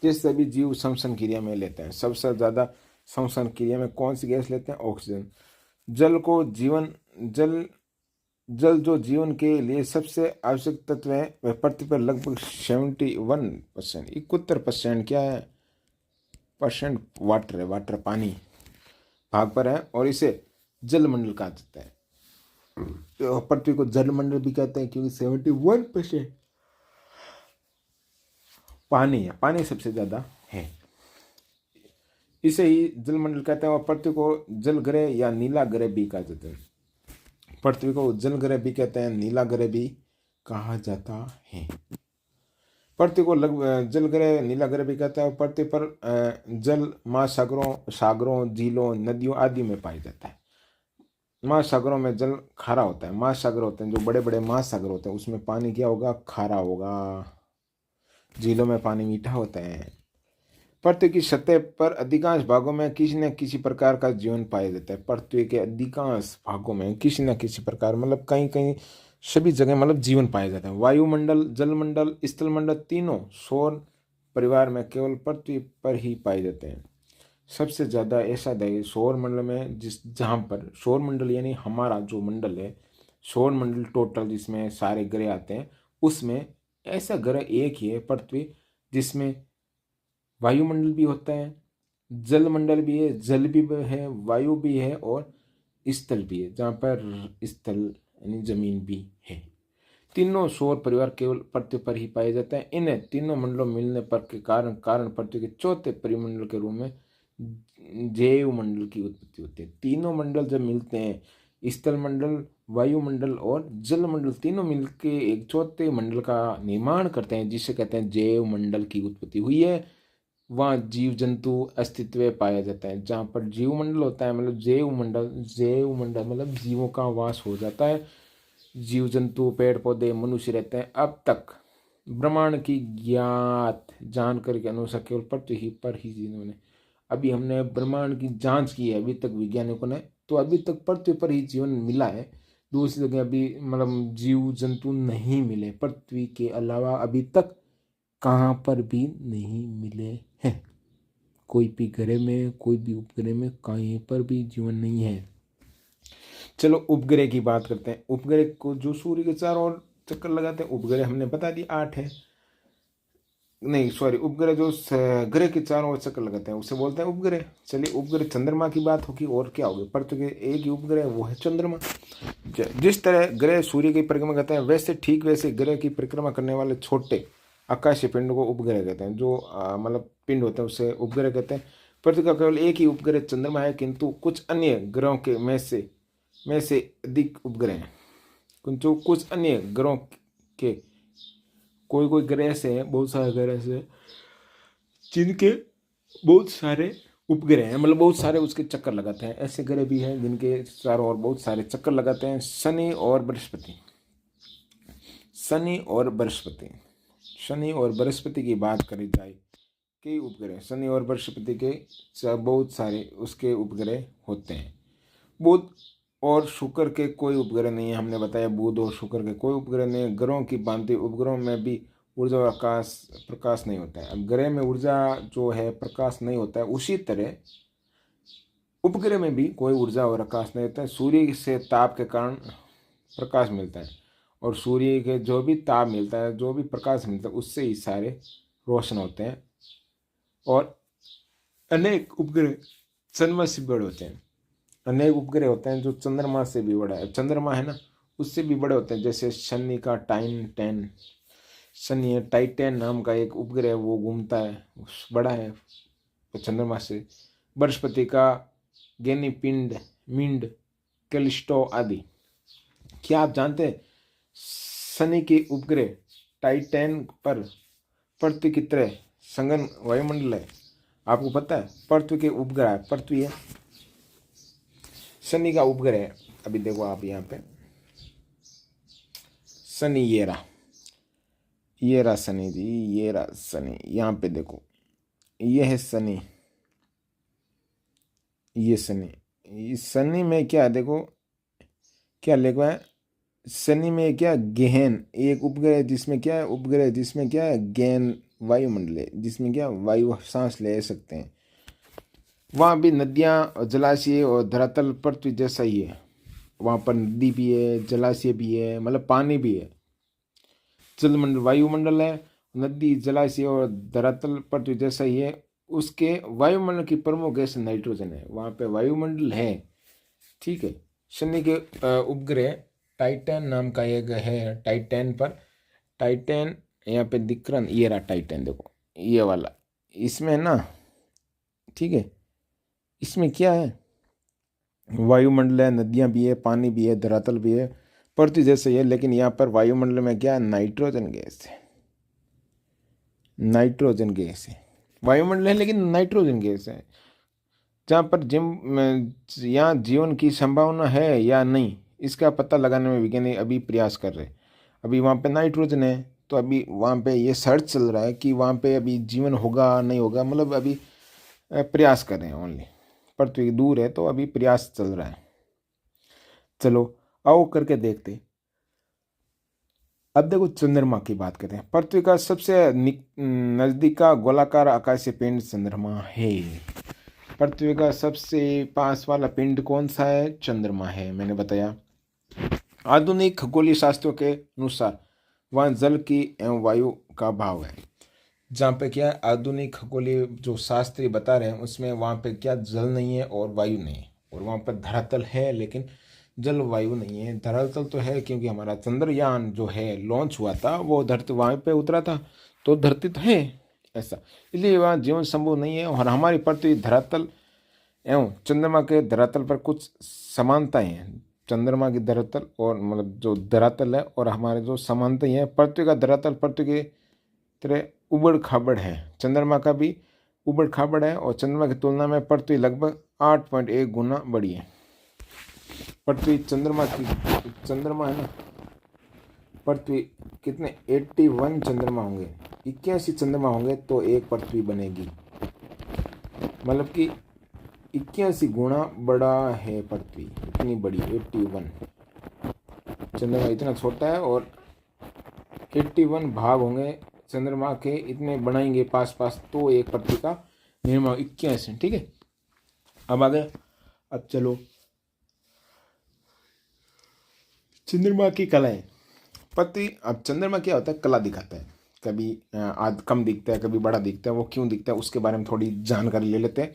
जिस सभी जीव श्वसन क्रिया में लेते हैं। सबसे ज़्यादा श्वसन क्रिया में कौन सी गैस लेते हैं, ऑक्सीजन। जल को जीवन जल जो जीवन के लिए सबसे आवश्यक तत्व है, वह पृथ्वी पर लगभग 71%, 71% क्या है, परसेंट वाटर है, वाटर पानी भाग पर है, और इसे जलमंडल कहा जाता है। तो पृथ्वी को जलमंडल भी कहते हैं क्योंकि 71% पानी है, पानी सबसे ज़्यादा है, इसे ही जलमंडल कहते हैं। और पृथ्वी को जल ग्रह या नीला ग्रह भी कहा जाता है। पृथ्वी को जल ग्रह भी कहते हैं, नीला ग्रह भी कहा जाता है। पृथ्वी को जल ग्रह, नीला ग्रह भी कहता है। पृथ्वी पर जल महासागरों, झीलों, नदियों आदि में पाया जाता है। महासागरों में जल खारा होता है, महासागर होते हैं जो बड़े बड़े महासागर होते हैं, उसमें पानी क्या होगा, खारा होगा। झीलों में पानी मीठा होता है। पृथ्वी की सतह पर अधिकांश भागों में किसी न किसी प्रकार का जीवन पाया जाता है। पृथ्वी के अधिकांश भागों में किसी न किसी प्रकार, मतलब कहीं कहीं सभी जगह, मतलब जीवन पाया जाता है। वायुमंडल, जलमंडल, स्थलमंडल तीनों सौर परिवार में केवल पृथ्वी पर ही पाए जाते हैं। सबसे ज़्यादा ऐसा है सौर मंडल में, जहाँ पर सौर मंडल यानी हमारा जो मंडल है, सौर मंडल टोटल जिसमें सारे ग्रह आते हैं, उसमें ऐसा ग्रह एक ही है पृथ्वी, जिसमें वायुमंडल भी होता है, जलमंडल भी है, जल भी है, वायु भी है, और स्थल भी है, जहाँ पर स्थल यानी जमीन भी है। तीनों सौर परिवार केवल पृथ्वी पर ही पाए जाते हैं। इन तीनों मंडलों मिलने पर के कारण पृथ्वी के चौथे परिमंडल के रूप में जैव मंडल की उत्पत्ति होती है। तीनों मंडल जब मिलते हैं, स्थल मंडल, वायुमंडल और जल मंडल, तीनों मिलकर एक चौथे मंडल का निर्माण करते हैं, जिसे कहते हैं जैव मंडल की उत्पत्ति हुई है। वहाँ जीव जंतु अस्तित्व पाया जाता है। जहाँ पर जीव मंडल होता है, मतलब जैव मंडल मतलब जीवों का वास हो जाता है, जीव जंतु, पेड़ पौधे, मनुष्य रहते हैं। अब तक ब्रह्मांड की ज्ञात जानकारी के अनुसार केवल पृथ्वी पर ही जिन्होंने, अभी हमने ब्रह्मांड की जांच की है अभी तक वैज्ञानिकों ने, तो अभी तक पृथ्वी पर ही जीवन मिला है। दूसरी जगह अभी मतलब जीव जंतु नहीं मिले, पृथ्वी के अलावा अभी तक कहाँ पर भी नहीं मिले हैं। कोई भी ग्रह में, कोई भी उपग्रह में कहीं पर भी जीवन नहीं है। चलो उपग्रह की बात करते हैं। उपग्रह को जो सूर्य के चारों ओर चक्कर लगाते हैं, उपग्रह हमने बता दिया 8 है, नहीं सॉरी, उपग्रह जो ग्रह के चारों ओर चक्कर लगाते हैं उसे बोलते हैं उपग्रह। चलिए उपग्रह चंद्रमा की बात होगी, और क्या होगी, पृथ्वी के एक ही उपग्रह वो है चंद्रमा। जिस तरह ग्रह सूर्य की परिक्रमा करते हैं, वैसे ठीक वैसे ग्रह की परिक्रमा करने वाले छोटे आकाशीय पिंड को उपग्रह कहते हैं। जो मतलब पिंड होते हैं उसे उपग्रह कहते हैं। पृथ्वी का केवल एक ही उपग्रह चंद्रमा है, किंतु कुछ अन्य ग्रहों के में से अधिक उपग्रह हैं। किंतु कुछ अन्य ग्रहों के कोई ग्रह से, बहुत सारे ग्रह से, जिनके बहुत सारे उपग्रह हैं, मतलब बहुत सारे उसके चक्कर लगाते हैं। ऐसे ग्रह भी हैं जिनके चारों ओर बहुत सारे चक्कर लगाते हैं। शनि और बृहस्पति की बात करी जाए, कई उपग्रह, शनि और बृहस्पति के बहुत सारे उसके उपग्रह होते हैं। बहुत और शुक्र के कोई उपग्रह नहीं है। हमने बताया बुध और शुक्र के कोई उपग्रह नहीं है। ग्रहों की भांति उपग्रहों में भी ऊर्जा और आकाश प्रकाश नहीं होता है। अब ग्रह में ऊर्जा जो है प्रकाश नहीं होता है, उसी तरह उपग्रह में भी कोई ऊर्जा और आकाश नहीं होता है। सूर्य से ताप के कारण प्रकाश मिलता है, और सूर्य के जो भी ताप मिलता है, जो भी प्रकाश मिलता है, उससे ही सारे रोशन होते हैं। और अनेक उपग्रह चंद्रमा से बड़े होते हैं। अनेक उपग्रह होते हैं जो चंद्रमा से भी बड़ा है। चंद्रमा है ना, उससे भी बड़े होते हैं। जैसे शनि का टाइटन, शनि है, टाइटन नाम का एक उपग्रह है, वो घूमता है, बड़ा है तो चंद्रमा से। बृहस्पति का गेनीपिंड, मिंड, कैलिस्टो आदि। क्या आप जानते हैं शनि के उपग्रह टाइटन पर पृथ्वी की तरह संघन वायुमंडल है? आपको पता है? पृथ्वी के उपग्रह है, पृथ्वी है, शनि का उपग्रह है। अभी देखो आप यहाँ पे शनि, ये रहा शनि जी, ये रहा शनि। यहाँ पे देखो, ये है शनि, ये शनि। इस शनि में क्या देखो, क्या लिखा है शनि में? क्या गहन एक उपग्रह, जिसमें क्या है उपग्रह, जिसमें क्या है गहन वायुमंडल है, जिसमें क्या वायु सांस ले सकते हैं। वहाँ भी नदियाँ, जलाशय और धरातल पृथ्वी जैसा ही है। वहाँ पर नदी भी है, जलाशय भी है, मतलब पानी भी है। जलमंडल वायुमंडल है, नदी, जलाशय और धरातल पृथ्वी जैसा ही है। उसके वायुमंडल की प्रमुख गैस नाइट्रोजन है। वहाँ पे वायुमंडल है, ठीक है। शनि के उपग्रह टाइटन नाम का एक है। टाइटन पर, टाइटन यहाँ पे दिख रहा, ये रहा टाइटन, देखो ये वाला। इसमें ना, ठीक है, इसमें क्या है वायुमंडल है, नदियाँ भी है, पानी भी है, धरातल भी है, पृथ्वी जैसे ही है। लेकिन यहाँ पर वायुमंडल में क्या है, नाइट्रोजन गैस है। नाइट्रोजन गैस है, वायुमंडल है लेकिन नाइट्रोजन गैस है। जहाँ पर यहाँ जीवन की संभावना है या नहीं, इसका पता लगाने में वैज्ञानिक अभी प्रयास कर रहे हैं। अभी वहाँ पे नाइट्रोजन है, तो अभी वहाँ पे ये सर्च चल रहा है कि वहाँ पे अभी जीवन होगा नहीं होगा, मतलब अभी प्रयास कर रहे हैं ओनली। पृथ्वी दूर है तो अभी प्रयास चल रहा है। चलो आओ करके देखते। अब देखो चंद्रमा की बात करते हैं। पृथ्वी का सबसे नजदीक का गोलाकार आकाशीय पिंड चंद्रमा है। पृथ्वी का सबसे पास वाला पिंड कौन सा है? चंद्रमा है, मैंने बताया। आधुनिक खगोलीय शास्त्रों के अनुसार वहाँ जल की एवं वायु का भाव है। जहाँ पे क्या है, आधुनिक खगोलीय जो शास्त्री बता रहे हैं उसमें वहाँ पे क्या जल नहीं है और वायु नहीं है। और वहाँ पर धरातल है लेकिन जल वायु नहीं है। धरातल तो है क्योंकि हमारा चंद्रयान जो है लॉन्च हुआ था, वो धरती वहाँ पे उतरा था, तो धरती तो है ऐसा, इसलिए वहाँ जीवन संभव नहीं है। और हमारी पृथ्वी धरातल एवं चंद्रमा के धरातल पर कुछ समानताएं हैं। चंद्रमा की धरातल और मतलब जो धरातल है और हमारे जो समानताएं हैं। पृथ्वी का धरातल पृथ्वी की तरह उबड़ खाबड़ है, चंद्रमा का भी उबड़ खाबड़ है, और चंद्रमा की तुलना में पृथ्वी लगभग 8.1 गुना बड़ी है। पृथ्वी चंद्रमा है ना, पृथ्वी कितने 81 चंद्रमा होंगे, 81 चंद्रमा होंगे तो एक पृथ्वी बनेगी। मतलब कि 81 गुना बड़ा है पृथ्वी, इतनी बड़ी 81। चंद्रमा इतना छोटा है और 81 भाग होंगे चंद्रमा के, इतने बनाएंगे पास पास तो एक पृथ्वी का निर्माण। 81, ठीक है। अब आगे, अब चलो चंद्रमा की कलाएं। पृथ्वी, अब चंद्रमा क्या होता है, कला दिखाता है। कभी आध कम दिखता है, कभी बड़ा दिखता है। वो क्यों दिखता है उसके बारे में थोड़ी जानकारी ले लेते हैं।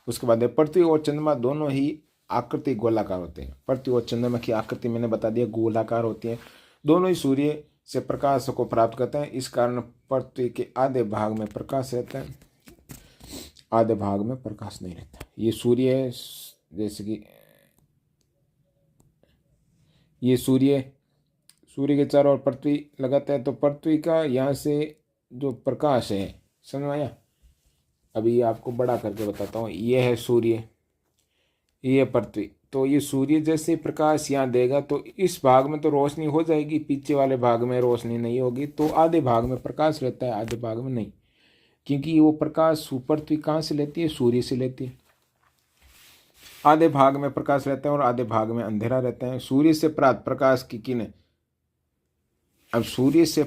उसके बाद पृथ्वी और चंद्रमा दोनों ही आकृति गोलाकार होते हैं। पृथ्वी और चंद्रमा की आकृति मैंने बता दिया गोलाकार होती है। दोनों ही सूर्य से प्रकाश को प्राप्त करते हैं। इस कारण पृथ्वी के आधे भाग में प्रकाश रहता है, आधे भाग में प्रकाश नहीं रहता। ये सूर्य है, जैसे कि ये सूर्य के चारों ओर पृथ्वी लगाता है, तो पृथ्वी का यहाँ से जो प्रकाश है, समझ आया? अभी आपको बड़ा करके बताता हूँ। ये है सूर्य, ये पृथ्वी। तो ये सूर्य जैसे प्रकाश यहाँ देगा तो इस भाग में तो रोशनी हो जाएगी, पीछे वाले भाग में रोशनी नहीं होगी। तो आधे भाग में प्रकाश रहता है, आधे भाग में नहीं, क्योंकि वो प्रकाश पृथ्वी कहाँ से लेती है? सूर्य से लेती है। आधे भाग में प्रकाश रहता है और आधे भाग में अंधेरा रहता है। सूर्य से प्राप्त प्रकाश की किरणें, अब सूर्य से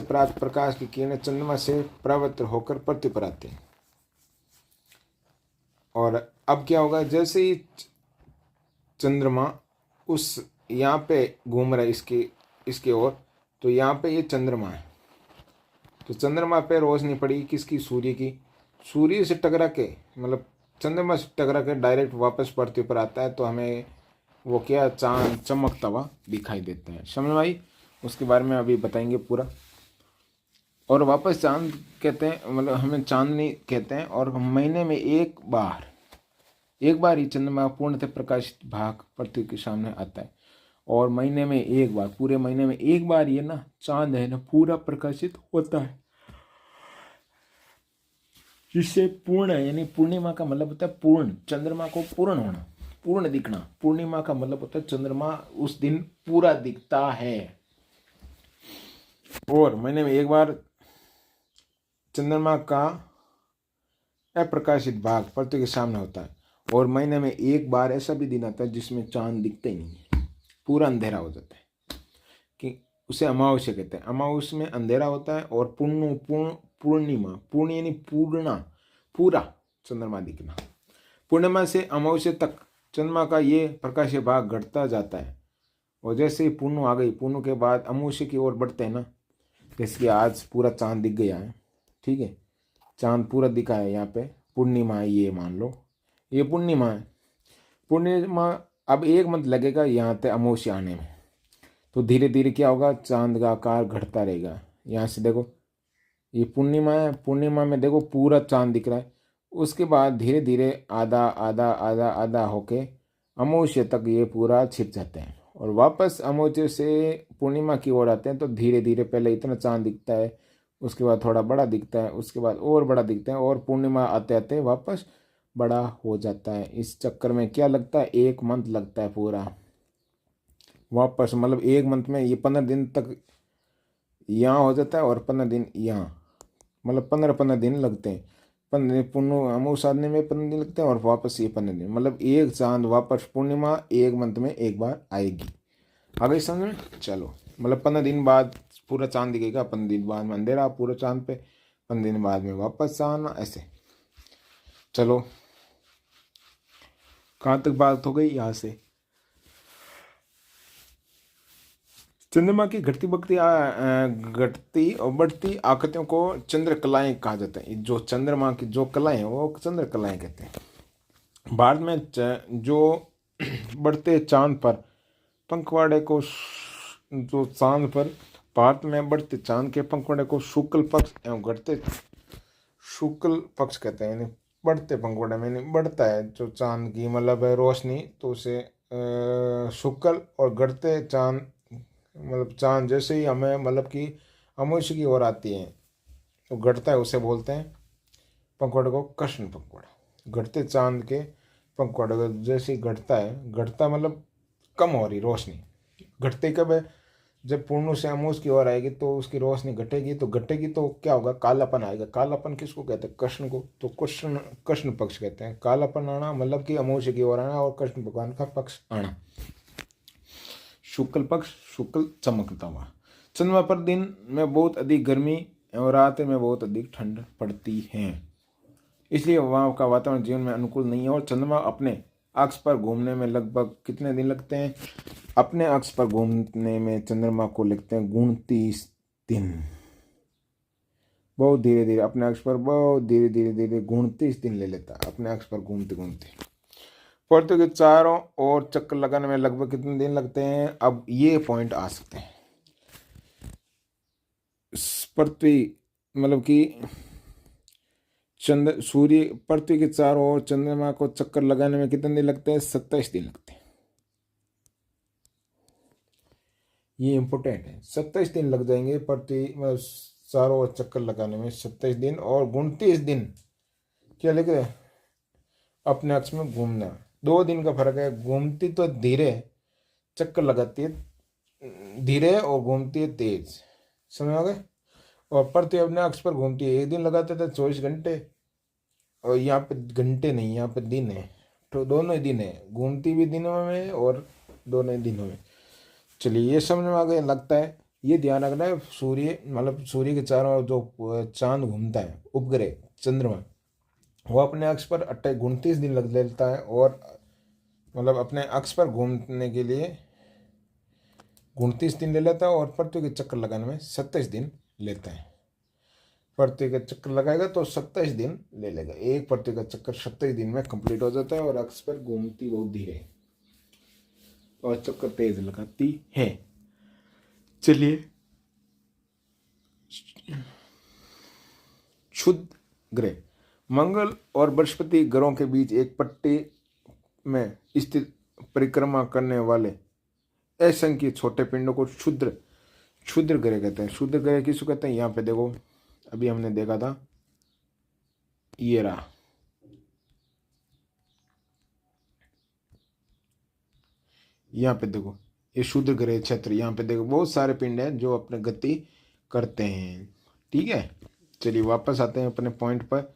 प्राप्त प्रकाश की किरणें चंद्रमा से परावर्तित होकर पृथ्वी पर आते हैं। और अब क्या होगा, जैसे ही चंद्रमा उस यहाँ पे घूम रहा है इसके ओर, तो यहाँ पे ये चंद्रमा है, तो चंद्रमा पे रोशनी पड़ी किसकी, सूर्य की। सूर्य से टकरा के, मतलब चंद्रमा से टकरा के डायरेक्ट वापस पृथ्वी पर आता है, तो हमें वो क्या, चांद चमकता हुआ दिखाई देता है। समझ भाई, उसके बारे में अभी बताएंगे पूरा। और वापस चांद कहते हैं, मतलब हमें चांदनी कहते हैं। और महीने में एक बार ही चंद्रमा पूर्णतः प्रकाशित भाग पृथ्वी के सामने आता है। और महीने में एक बार, पूरे महीने में एक बार ये ना चांद है ना पूरा प्रकाशित होता है, जिससे पूर्ण है, यानी पूर्णिमा का मतलब होता है पूर्ण, चंद्रमा को पूर्ण होना, पूर्ण दिखना। पूर्णिमा का मतलब होता है चंद्रमा उस दिन पूरा दिखता है। और महीने में एक बार चंद्रमा का अप्रकाशित भाग पृथ्वी के सामने होता है। और महीने में एक बार ऐसा भी दिन आता है जिसमें चांद दिखता ही नहीं है, पूरा अंधेरा हो जाता है, कि उसे अमावस्या कहते हैं। अमावस्या में अंधेरा होता है। और पूर्णिमा, पूर्ण यानी पूरा चंद्रमा दिखना। पूर्णिमा से अमावस्या तक चंद्रमा का ये प्रकाशीय भाग घटता जाता है। और जैसे ही पूर्णिमा आ गई, पूर्णिमा के बाद अमावस्या की ओर बढ़ते हैं ना, जैसे कि आज पूरा चांद दिख गया है, ठीक है, चांद पूरा दिखा है यहाँ पे, पूर्णिमा है ये, मान लो ये पूर्णिमा है। पूर्णिमा अब एक मंथ लगेगा यहाँ पे अमावस्या आने में, तो धीरे धीरे क्या होगा, चांद का आकार घटता रहेगा। यहाँ से देखो ये पूर्णिमा है, पूर्णिमा में देखो पूरा चांद दिख रहा है। उसके बाद धीरे धीरे आधा आधा आधा आधा होके अमावस्या तक ये पूरा छिप जाते हैं। और वापस अमावस्या से पूर्णिमा की ओर आते हैं, तो धीरे धीरे पहले इतना चांद दिखता है, उसके बाद थोड़ा बड़ा दिखता है, उसके बाद और बड़ा दिखता है, और पूर्णिमा आते आते वापस बड़ा हो जाता है। इस चक्कर में क्या लगता है, एक मंथ लगता है पूरा वापस, मतलब एक मंथ में ये 15 दिन तक यहाँ हो जाता है, और 15 दिन यहाँ, मतलब 15 दिन लगते हैं। 15 दिन पूर्ण अमावस्या आने में 15 दिन लगते हैं, और वापस ये 15 दिन, मतलब एक चांद वापस पूर्णिमा एक मंथ में एक बार आएगी। आ गई समझ में? चलो, मतलब 15 दिन बाद पूरा चांद दिखेगा, 15 दिन बाद में अंधेरा पूरा चांद पे, 15 दिन बाद में वापस चांद, ऐसे। चलो, कहाँ तक बात हो गई? यहाँ से चंद्रमा की घटती और बढ़ती आकृतियों को चंद्रकलाएं कहा जाता है। जो चंद्रमा की जो कलाएं हैं वो चंद्रकलाएं कहते हैं। भारत में जो बढ़ते चांद पर पंखवाड़े को, जो चांद पर भारत में बढ़ते चांद के पंखवाड़े को शुक्ल पक्ष एवं घटते शुक्ल पक्ष कहते हैं। यानी बढ़ते पंखवाड़े में, यानी बढ़ता है जो चांद की मतलब रोशनी, तो उसे शुक्ल, और घटते चांद मतलब चांद जैसे ही हमें मतलब कि अमावस्या की ओर आती है तो घटता है, उसे बोलते हैं पंखवाड़े को कृष्ण पंखवाड़ा। घटते चांद के पंखवाड़े को जैसे ही घटता मतलब कम हो रही रोशनी। घटते कब है? जब पूर्ण से अमावस्या की ओर आएगी तो उसकी रोशनी घटेगी, तो क्या होगा, कालापन आएगा। कालापन किसको कहते हैं? कृष्ण को। तो कृष्ण पक्ष कहते हैं। कालापन आना मतलब कि अमावस्या की ओर आना, और कृष्ण भगवान का पक्ष आना। शुक्ल पक्ष, शुक्ल चमकता हुआ। चंद्रमा पर दिन में बहुत अधिक गर्मी और रात में बहुत अधिक ठंड पड़ती है, इसलिए वहाँ का वातावरण जीवन में अनुकूल नहीं है। और चंद्रमा अपने अक्ष पर घूमने में लगभग कितने दिन लगते हैं? अपने अक्ष पर घूमने में चंद्रमा को लगते हैं 29 दिन। बहुत धीरे धीरे अपने अक्ष पर, बहुत धीरे धीरे 29 दिन ले लेता है अपने अक्ष पर घूमते घूमते। पृथ्वी के चारों ओर चक्कर लगाने में लगभग कितने दिन लगते हैं? अब ये पॉइंट आ सकते हैं। पृथ्वी मतलब कि सूर्य पृथ्वी के चारों ओर चंद्रमा को चक्कर लगाने में कितने दिन लगते हैं? 27 दिन लगते हैं। ये इंपोर्टेंट है, 27 दिन लग जाएंगे पृथ्वी मतलब चारों ओर चक्कर लगाने में, 27 दिन। और 29 दिन क्या लिख रहे? अपने अक्ष में घूमना। 2 दिन का फर्क है। घूमती तो धीरे, चक्कर लगाती है धीरे, और घूमती है तेज। समझ आ गए? और पृथ्वी अपने अक्ष पर घूमती है, एक दिन लगाते थे 24 घंटे, और यहाँ पे घंटे नहीं, यहाँ पे दिन है। तो दोनों ही दिन है, घूमती भी दिनों में और दोनों ही दिनों में। चलिए ये समझ में आ गया लगता है। ये ध्यान रखना है, सूर्य मतलब सूर्य के चारों ओर जो चांद घूमता है, उपग्रह चंद्रमा, वो अपने अक्ष पर 29 दिन लग लेता है, और मतलब अपने अक्ष पर घूमने के लिए 29 दिन ले लेता है, और पृथ्वी के चक्कर लगाने में 27 दिन लेता है। पृथ्वी का चक्कर लगाएगा तो 27 दिन ले लेगा। एक पृथ्वी का चक्कर 27 दिन में कंप्लीट हो जाता है, और अक्ष पर घूमती बहुत धीरे और चक्कर तेज लगाती है। चलिए क्षुद्र ग्रह, मंगल और बृहस्पति ग्रहों के बीच एक पट्टी में स्थित परिक्रमा करने वाले असंख्य छोटे पिंडों को क्षुद्र ग्रह कहते हैं। क्षुद्र ग्रह किसको कहते हैं? यहाँ पे देखो, अभी हमने देखा था ये रहा, यहाँ पे देखो ये क्षुद्र ग्रह क्षेत्र। यहाँ पे देखो बहुत सारे पिंड हैं जो अपने गति करते हैं। ठीक है, चलिए वापस आते हैं अपने पॉइंट पर।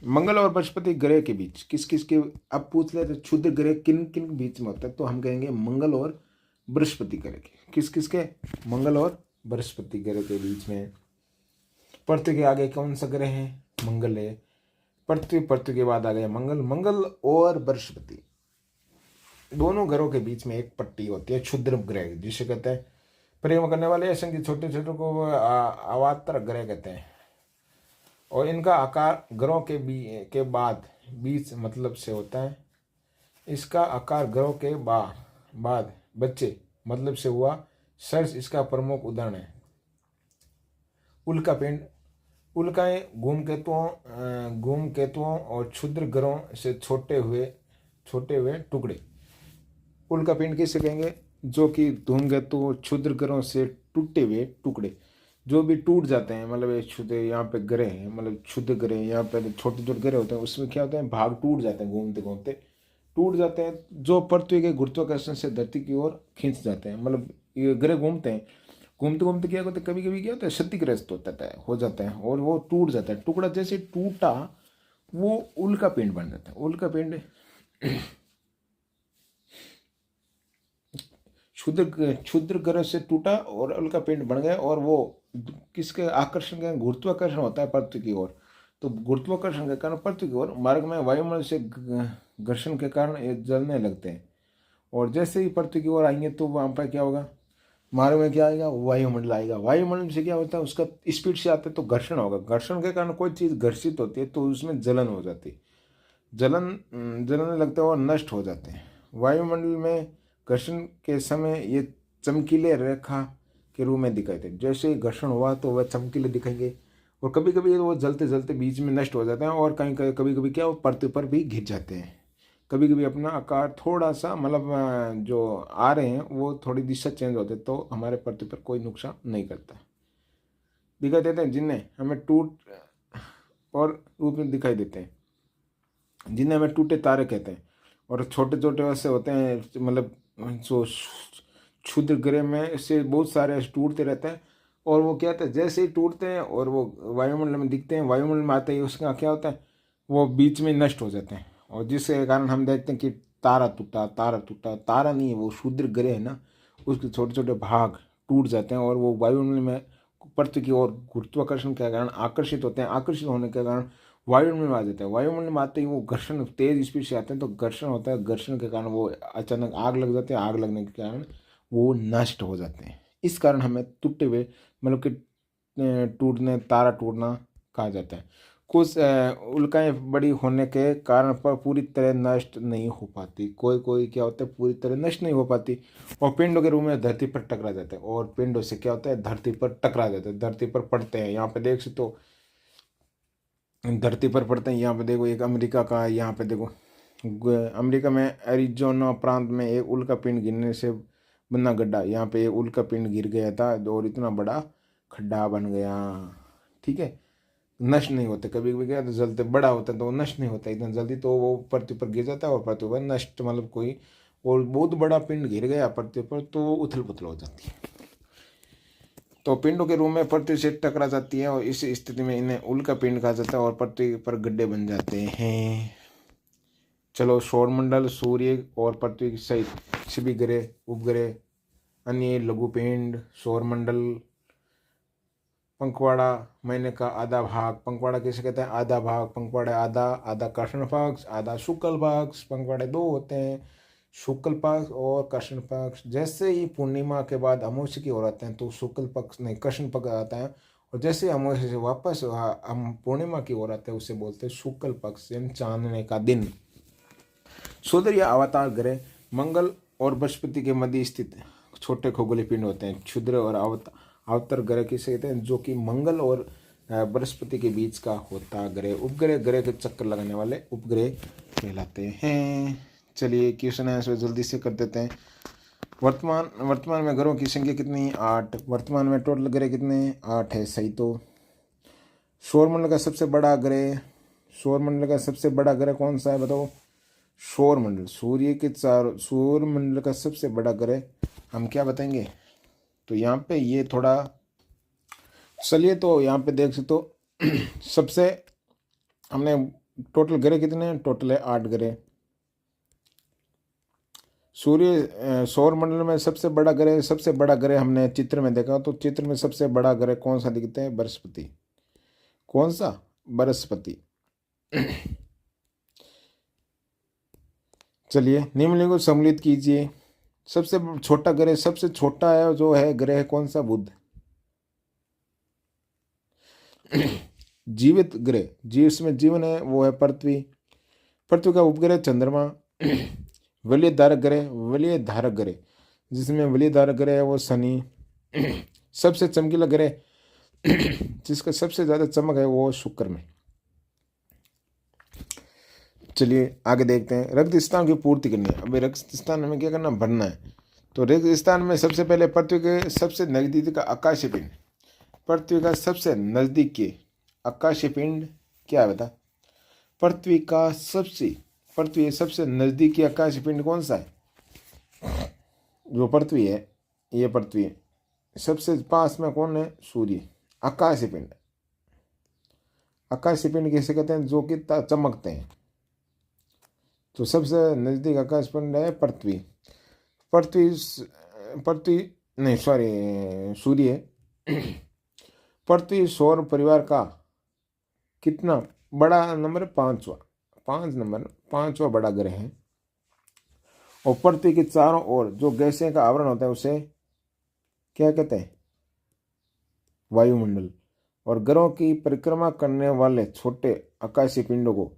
मंगल और बृहस्पति ग्रह के बीच किस किस के, अब पूछ ले तो क्षुद्र ग्रह किन किन के बीच में होता है, तो हम कहेंगे मंगल और बृहस्पति ग्रह के। किस किस के? मंगल और बृहस्पति ग्रह के बीच में। पृथ्वी के आगे कौन सा ग्रह है? मंगल है। पृथ्वी के बाद आ गया मंगल और बृहस्पति, दोनों ग्रहों के बीच में एक पट्टी होती है क्षुद्र ग्रह, जिसे कहते हैं परिक्रमा करने वाले असंख्य छोटे छोटे को अवातर ग्रह कहते हैं। और इनका आकार ग्रहों के बाद बीच मतलब से होता है। इसका आकार ग्रहों के बाद बच्चे मतलब से हुआ। सर्स इसका प्रमुख उदाहरण है। उल्का पिंड, उल्काएं घूमकेतुओं और क्षुद्र ग्रहों से छोटे हुए टुकड़े। उल्का पिंड किसे कहेंगे? जो कि धूमकेतु क्षुद्र ग्रहों से टूटे हुए टुकड़े, जो भी टूट जाते हैं, मतलब ये क्षुद्र यहाँ पे ग्रह है, मतलब क्षुद्र ग्रह यहाँ पे छोटे छोटे ग्रह होते हैं, उसमें क्या होता है भाग टूट जाते हैं, घूमते घूमते टूट जाते हैं, जो पृथ्वी के गुरुत्वाकर्षण से धरती की ओर खींच जाते हैं। मतलब ये ग्रह घूमते हैं, घूमते घूमते क्या होता है, कभी कभी क्या होता है क्षतिग्रस्त हो जाता है और वो टूट जाता है। टुकड़ा जैसे टूटा वो उल्का पिंड बन जाता है। उल्का पिंड क्षुद्र ग्रह से टूटा और उल्का पिंड बन गया, और वो किसके आकर्षण के? गुरुत्वाकर्षण होता है पृथ्वी की ओर। तो गुरुत्वाकर्षण के कारण पृथ्वी की ओर मार्ग में वायुमंडल से घर्षण के कारण ये जलने लगते हैं, और जैसे ही पृथ्वी की ओर आएंगे तो वहाँ पर क्या होगा? मार्ग में क्या आएगा? वायुमंडल आएगा। वायुमंडल से क्या होता है? उसका स्पीड से आता है तो घर्षण होगा। घर्षण के कारण कोई चीज़ घर्षित होती है तो उसमें जलन हो जाती है, जलने लगता है और नष्ट हो जाते हैं। वायुमंडल में घर्षण के समय ये चमकीले रेखा के रूप में दिखाई देते। जैसे ही घर्षण हुआ तो वह चमकीले दिखेंगे, और कभी कभी वो जलते जलते बीच में नष्ट हो जाते हैं, और कभी कभी क्या वो पृथ्वी पर भी गिर जाते हैं। कभी कभी अपना आकार थोड़ा सा मतलब जो आ रहे हैं वो थोड़ी दिशा चेंज होते तो हमारे पृथ्वी पर कोई नुकसान नहीं करता, दिखाई देते हैं, जिन्हें हमें टूट और रूप में दिखाई देते हैं, जिन्हें हमें टूटे तारे कहते हैं। और छोटे छोटे वैसे होते हैं, मतलब जो क्षुद्र ग्रह में से बहुत सारे टूटते रहते हैं, और वो क्या होता है जैसे ही टूटते हैं और वो वायुमंडल में दिखते हैं, वायुमंडल में आते ही उसका क्या होता है वो बीच में नष्ट हो जाते हैं, और जिसके कारण हम देखते हैं कि तारा टूटा। तारा नहीं है, वो क्षुद्र ग्रह है ना, उसके छोटे छोटे भाग टूट जाते हैं, और वो वायुमंडल में पृथ्वी की ओर गुरुत्वाकर्षण के कारण आकर्षित होते हैं। आकर्षित होने के कारण वायुमंडल में आ जाते हैं। वायुमंडल में आते ही वो घर्षण तेज स्पीड से आते हैं, तो घर्षण होता है। घर्षण के कारण वो अचानक आग लग जाती है। आग लगने के कारण वो नष्ट हो जाते हैं। इस कारण हमें टूटे हुए मतलब कि टूटने, तारा टूटना कहा जाता है। कुछ उल्काएं बड़ी होने के कारण पर पूरी तरह नष्ट नहीं हो पाती। कोई क्या होता है पूरी तरह नष्ट नहीं हो पाती, और पिंडों के रूप में धरती पर टकरा जाते हैं, और पिंडों से क्या होता है धरती पर टकरा जाते हैं, धरती पर पड़ते हैं। यहाँ पे देख सकते हो धरती पर पड़ते हैं। यहाँ पे देखो एक अमेरिका का है, यहाँ पे देखो अमेरिका में एरिजोना प्रांत में एक उल्का पिंड गिरने से बना गड्ढा, यहाँ पे एक उल्का पिंड गिर गया था और इतना बड़ा खड्डा बन गया। ठीक है, नष्ट नहीं होते। कभी कभी क्या जलते बड़ा होता है तो वो नष्ट नहीं होता इतना जल्दी, तो वो पृथ्वी पर गिर जाता है और पृथ्वी पर नष्ट मतलब कोई और बहुत बड़ा पिंड गिर गया पृथ्वी पर तो उथल पुथल हो जाती है। तो पिंडों के रूप में पृथ्वी से टकरा जाती है, और इस स्थिति में इन्हें उल्का पिंड कहा जाता है, और पृथ्वी पर गड्ढे बन जाते हैं। चलो, सौरमंडल सूर्य और पृथ्वी सहित सभी ग्रह, उपग्रह, अन्य लघुपिंड, सौरमंडल, पंखवाड़ा, महीने का आधा भाग। पंखवाड़ा किसे कहते हैं? आधा भाग। पंखवाड़े आधा, आधा कृष्ण पक्ष, आधा शुक्ल पक्ष। पंखवाड़े दो होते हैं, शुक्ल पक्ष और कृष्ण पक्ष। जैसे ही पूर्णिमा के बाद अमावस्या की ओर आते हैं तो शुक्ल पक्ष नहीं, कृष्ण पक्ष आता है, और जैसे ही अमावस्या से वापस हम पूर्णिमा की ओर आते हैं उसे बोलते हैं शुक्ल पक्ष, यानी चांदने का दिन। सूर्य या अवतार ग्रह मंगल और बृहस्पति के मध्य स्थित छोटे खगोलीय पिंड होते हैं। क्षुद्र और अवतर ग्रह किसे कहते हैं? जो कि मंगल और बृहस्पति के बीच का होता ग्रह। उपग्रह ग्रह के चक्कर लगाने वाले उपग्रह कहलाते हैं। चलिए क्वेश्चन है इसमें जल्दी से कर देते हैं। वर्तमान में ग्रहों की संख्या कितनी है? 8। वर्तमान में टोटल ग्रह कितने हैं? 8 है। सही। तो सौरमंडल का सबसे बड़ा ग्रह, सौरमंडल का सबसे बड़ा ग्रह कौन सा है बताओ? सौरमंडल। सूर्य के चारों, सौरमंडल का सबसे बड़ा ग्रह हम क्या बताएंगे? तो यहाँ पे ये थोड़ा, चलिए तो यहाँ पे देख सकते हो सबसे, हमने टोटल ग्रह कितने हैं? टोटल है 8 ग्रह। सौरमंडल में सबसे बड़ा ग्रह, सबसे बड़ा ग्रह हमने चित्र में देखा, तो चित्र में सबसे बड़ा ग्रह कौन सा दिखता है? बृहस्पति। कौन सा? बृहस्पति। चलिए निम्नलिखित को सम्मिलित कीजिए। सबसे छोटा ग्रह, सबसे छोटा है जो है ग्रह कौन सा? बुध। जीवित ग्रह, जिसमें जीवन है, वो है पृथ्वी। पृथ्वी का उपग्रह चंद्रमा। वलय धारक ग्रह, वलय धारक ग्रह जिसमें वलय धारक ग्रह है वो शनि। सबसे चमकीला ग्रह जिसका सबसे ज्यादा चमक है वो शुक्र में। चलिए आगे देखते हैं। रक्त स्थान की पूर्ति करनी है। अभी रक्त स्थान हमें क्या करना? भरना है। तो रक्त स्थान में सबसे पहले पृथ्वी के सबसे नजदीक का आकाशीय पिंड, पृथ्वी का सबसे नजदीक के आकाशीय पिंड क्या है बता? पृथ्वी सबसे नजदीकी आकाशीय पिंड कौन सा है? जो पृथ्वी है, ये पृथ्वी है, सबसे पास में कौन है? सूर्य। आकाशीय पिंड, आकाशीय पिंड किसे कहते हैं? जो कि चमकते हैं। तो सबसे नजदीक आकाश पिंड है पृथ्वी। सूर्य। पृथ्वी सौर परिवार का कितना बड़ा नंबर? 5वां बड़ा ग्रह है। और पृथ्वी के चारों ओर जो गैसें का आवरण होता है उसे क्या कहते हैं? वायुमंडल। और ग्रहों की परिक्रमा करने वाले छोटे आकाशीय पिंडों को,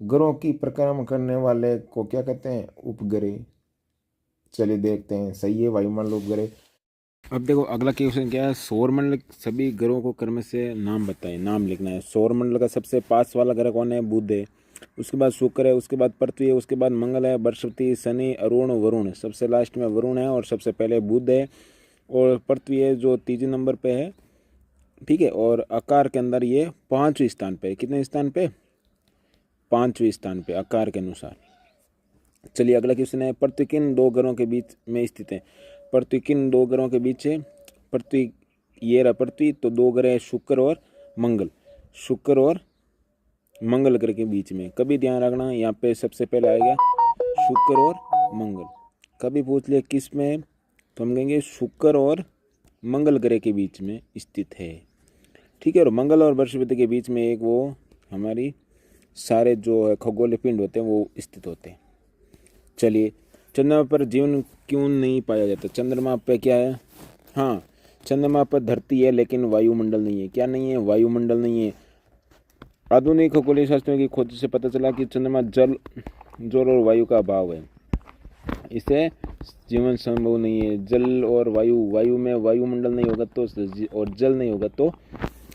ग्रहों की परिक्रमा करने वाले को क्या कहते हैं? उपग्रह। चलिए देखते हैं। सही है, वायुमंडल उपग्रह। अब देखो अगला क्वेश्चन क्या है? सौरमंडल सभी ग्रहों को क्रम से नाम बताएं, नाम लिखना है। सौरमंडल का सबसे पास वाला ग्रह कौन है? बुध है। उसके बाद शुक्र है, उसके बाद पृथ्वी है, उसके बाद मंगल है, बृहस्पति, शनि, अरुण, वरुण। सबसे लास्ट में वरुण है और सबसे पहले बुध है और पृथ्वी है जो तीसरे नंबर पे है। ठीक है। और आकार के अंदर ये 5वें स्थान पे है। कितने स्थान पे? 5वें स्थान पे आकार के अनुसार। चलिए अगला क्वेश्चन है। पृथ्वी किन 2 ग्रहों के बीच में स्थित है? पृथ्वी किन 2 ग्रहों के बीच है? पृथ्वी, ये रहा पृथ्वी, तो 2 ग्रह है शुक्र और मंगल। शुक्र और मंगल ग्रह के बीच में। कभी ध्यान रखना यहाँ पे सबसे पहले आएगा शुक्र और मंगल। कभी पूछ लिया किस में है तो हम कहेंगे शुक्र और मंगल ग्रह के बीच में स्थित है। ठीक है। और मंगल और बृहस्पति के बीच में एक वो हमारी सारे जो खगोलीय पिंड होते हैं वो स्थित होते हैं। चलिए, चंद्रमा पर जीवन क्यों नहीं पाया जाता? चंद्रमा पे क्या है? हाँ, चंद्रमा पर धरती है लेकिन वायुमंडल नहीं है। क्या नहीं है? वायुमंडल नहीं है। आधुनिक खगोलीय शास्त्रियों की खोज से पता चला कि चंद्रमा जल और वायु का अभाव है, इसे जीवन संभव नहीं है। जल और वायु में वायुमंडल नहीं होगा तो, और जल नहीं होगा तो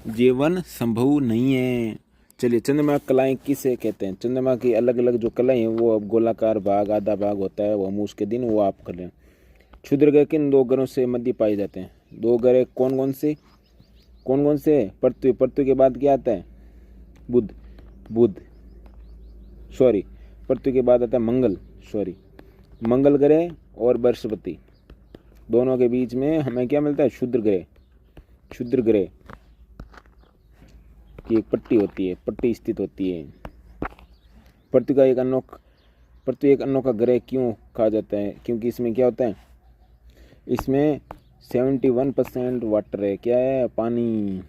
जीवन संभव नहीं है। चलिए, चंद्रमा कलाएं किसे कहते हैं? चंद्रमा की अलग अलग जो कलाएं हैं वो अब गोलाकार भाग, आधा भाग होता है, वो हम उसके दिन वो आप कर लें। क्षुद्र ग्रह किन 2 ग्रहों से मध्य पाए जाते हैं? 2 ग्रह कौन कौन से? पृथ्वी के बाद क्या आता है? पृथ्वी के बाद आता है मंगल ग्रह और बृहस्पति। दोनों के बीच में हमें क्या मिलता है? क्षुद्र ग्रह की एक पट्टी स्थित होती है। पृथ्वी का एक पृथ्वी एक अनोखा ग्रह क्यों कहा जाता है? क्योंकि इसमें क्या होता है, इसमें 71% वाटर है। क्या है? पानी।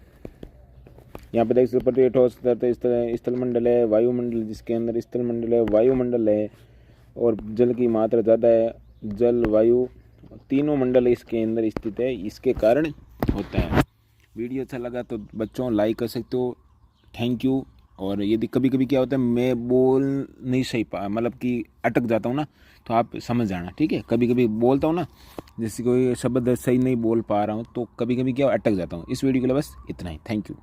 यहाँ पे देख सकते पृथ्वी ठोस स्थलमंडल है, वायुमंडल, जिसके अंदर स्थलमंडल है, वायुमंडल है और जल की मात्रा ज़्यादा है। जल वायु तीनों मंडल इसके अंदर स्थित है, इसके कारण होता है। वीडियो अच्छा लगा तो बच्चों लाइक कर सकते हो। Thank you. और यदि कभी कभी क्या होता है मैं बोल नहीं सही पा मतलब कि अटक जाता हूँ ना, तो आप समझ जाना, ठीक है। कभी कभी बोलता हूँ ना, जैसे कोई शब्द सही नहीं बोल पा रहा हूँ तो कभी कभी क्या अटक जाता हूँ। इस वीडियो के लिए बस इतना ही। Thank you.